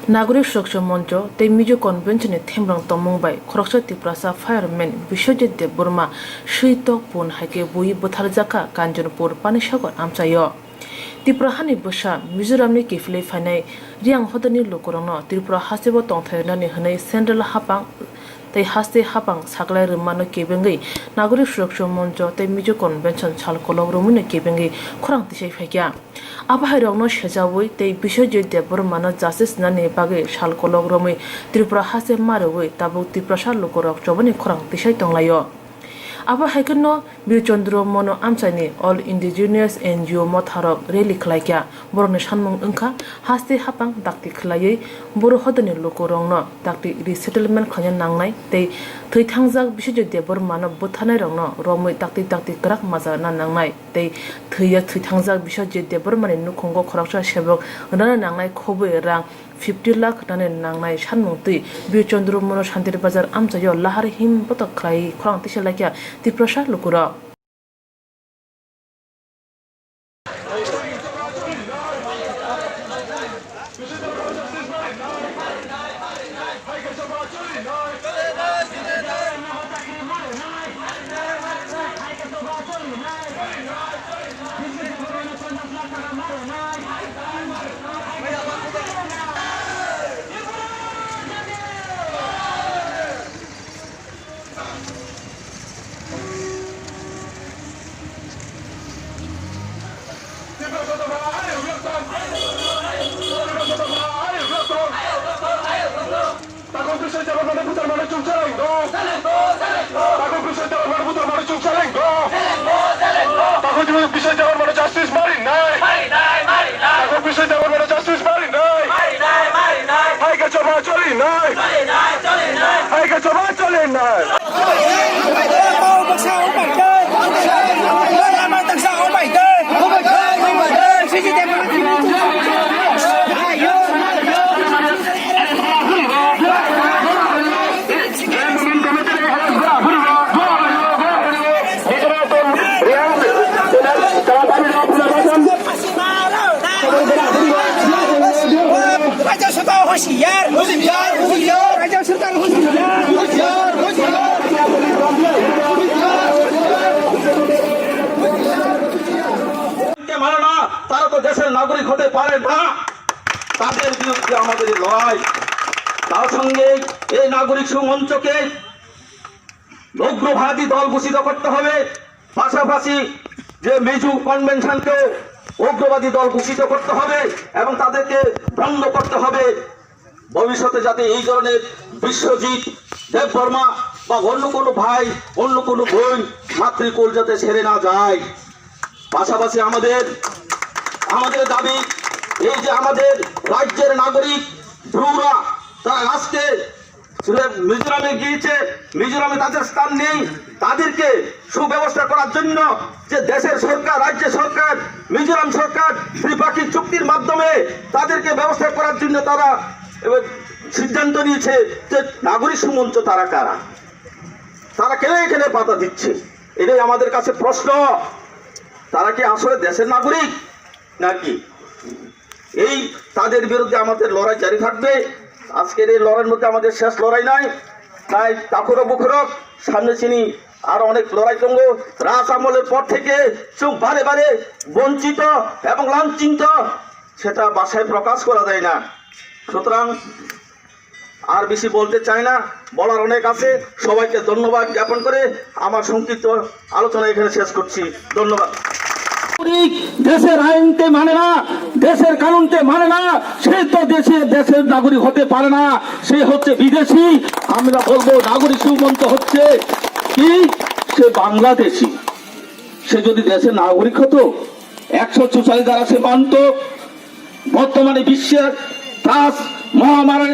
नागरिक सुरक्षा मंच तै मिजो कन्वेंशन थेमरंग तमंगबाय खरकसा तिप्रासा फायरमैन विश्वजित देबबर्मा सुइतक पुन हाइके बुई बुथारजाका कांचनपुर पानीसागर आमचायो त्रिपुरा हानि बसा मिजोरामनि किफले फाइनाय रियां हदनि लोकरंनो त्रिपुरा हासेबो तंथायनानि हनै सेंट्रल हापां तै हास्ते हापां सागलाय रमानो केबेंगै नागरिक सुरक्षा मंच तै मिजो कन्वेंशन साल कलग रमुनो केबेंगै खरां तिसै फाइक्या आबाहायरंनो सेजावै तै विश्वजित देबबर्मानो जास्टिस नानि बागै साल कलग रमै त्रिपुरा हासे मारवै ताबुक त्रिपुरा सा लोकरक जबनि खरां तिसै तंलायो आबाहायकनो बिरचंद्र मनो आमसानि ऑल इंडिजिनियस एनजीओ मथारक रेली खलायक्या बरनि सानमंग ओंखा हास्ते हापां दाक्ति खलायै बर हदनि लोकरंनो दाक्ति रिसेटलमेंट खanya नांनाय तै थैथांजाक विश्वजित देबबर्मानो बुथानाय रंनो रमै दाक्ति ग्राक माजा ना नांनाय तै थैया थैथांजाक विश्वजित देबबर्मानि नुखंगो खरकसा सेबक होनानै नांनाय खबै रां 50 लाख होनानै नांनाय सानमंतै बिरचंद्र मनो शान्तिर बाजार आमचायो लाहार हिम पतक खलाय खरां तिसलायक्या त्रिपुरा सा लोकरा তারা তো দেশের নাগরিক হতে পারে না, তাদের বিরুদ্ধে আমাদের লড়াই। তার সঙ্গে এই নাগরিক মঞ্চকে উগ্রবাদী দল ঘোষিত করতে হবে, পাশাপাশি যে মিজু কনভেনশনকে উগ্রবাদী দল ঘোষিত করতে হবে এবং তাদেরকে বন্ধ করতে হবে। ভবিষ্যতে যাতে এই ধরনের বিশ্বজিৎ দেববর্মা বা অন্য কোনো ভাই অন্য কোনো বোন মাতৃকুল যাতে ছেড়ে না যায়। পাশাপাশি আমাদের দাবি এই যে আমাদের রাজ্যের নাগরিক ভ্রুরা তারা আজকে মিজোরামে গিয়েছে, মিজোরামে তাদের স্থান নেই, তাদেরকে সুব্যবস্থা করার জন্য যে দেশের সরকার, রাজ্য সরকার, মিজোরাম সরকার ত্রিপাক্ষিক চুক্তির মাধ্যমে তাদেরকে ব্যবস্থা করার জন্য তারা সিদ্ধান্ত নিয়েছে যে নাগরিক মঞ্চ তারা কারা, তারা কেন এখানে বাধা দিচ্ছে? এটাই আমাদের কাছে প্রশ্ন। তারা কি আসলে দেশের নাগরিক নাকি? এই তাদের বিরুদ্ধে আমাদের লড়াই জারি থাকবে। আজকের এই লড়াইয়ের মধ্যে আমাদের শেষ লড়াই নাই, তাই তাকুর বুখরক সামনে চিনি আর অনেক লড়াই করব। রাজ আমলের পর থেকে চুপ বারে বারে বঞ্চিত এবং লাঞ্ছিত, সেটা ভাষায় প্রকাশ করা যায় না। সুতরাং আর বেশি বলতে চাই না, বলার অনেক আছে। সবাইকে ধন্যবাদ জ্ঞাপন করে আমার সংক্ষিপ্ত আলোচনা এখানে শেষ করছি। ধন্যবাদ। দেশের আইনকে মানে না, দেশের কানুনকে মানে না, সে তো দেশের নাগরিক হতে পারে না, সে হচ্ছে বিদেশি। আমরা বলবো নাগরিক মঞ্চ হচ্ছে কি, সে বাংলাদেশি। সে যদি দেশের নাগরিক হতো 144 দ্বারা সে মানত। বর্তমানে বিশ্বের মহামারী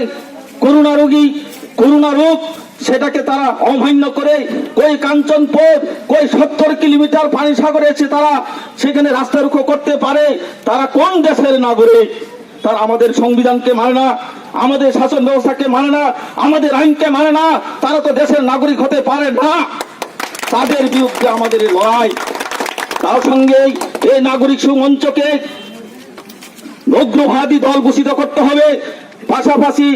করোনা রোগ সেটাকে তারা অমান্য করে কই কাঞ্চনপুর, কই 70 কিলোমিটার পানি সাগরে এসে তারা সেখানে রাস্তা রুখো করতে পারে। তারা কোন দেশের নাগরিক? তারা আমাদের সংবিধানকে মানে না, আমাদের শাসন ব্যবস্থাকে মানে না, আমাদের আইনকে মানে না, তারা তো দেশের নাগরিক হতে পারে না। তাদের বিরুদ্ধে আমাদের লড়াই। তার সঙ্গে এই নাগরিক মঞ্চকে উগ্রবাদী দল ঘোষিত করতে হবে, পাশাপাশি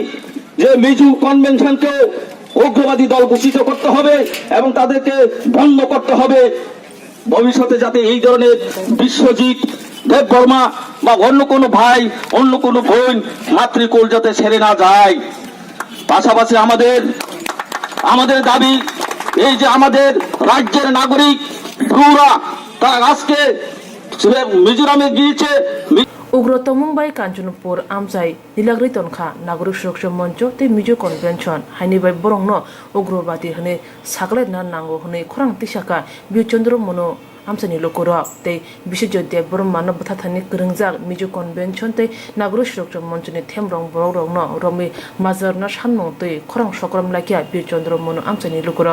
যে মিজু কনভেনশনকে উগ্রবাদী দল ঘোষিত করতে হবে এবং তাদেরকে বন্ধ করতে হবে। ভবিষ্যতে যাতে এই ধরনের বিশ্বজিৎ দেববর্মা বা অন্য কোনো ভাই, অন্য কোনো বোন মাতৃকুল যাতে ছেড়ে না যায়। পাশাপাশি আমাদের দাবি, এই যে আমাদের রাজ্যের নাগরিক তারা আজকে মিজোরামে গিয়েছে। উগ্র তমুংবাই কাঞ্চনপুর আমচাই নীলাগ্রি তনখা নাগরিক সুরক্ষা মঞ্চ তৈ মিজো কনভেনশন হাইনিবাই বরংন উগ্রবাদী হনে সাকলাই না নাঙ্গো হনে খরাং তিসাকা বিচন্দ্র মনো আমচানি লোকর তৈ বিশ্বজোদ্যা বরম মানব থাথানি গরংজাক মিজো কনভেনশন তৈ নাগরিক সুরক্ষা মঞ্চনি থেমরং বরং রংন রমি মাজারনা সানমং তৈ খরাং সকরম লাকিয়া বিচন্দ্র মনো আমচানি লোকর।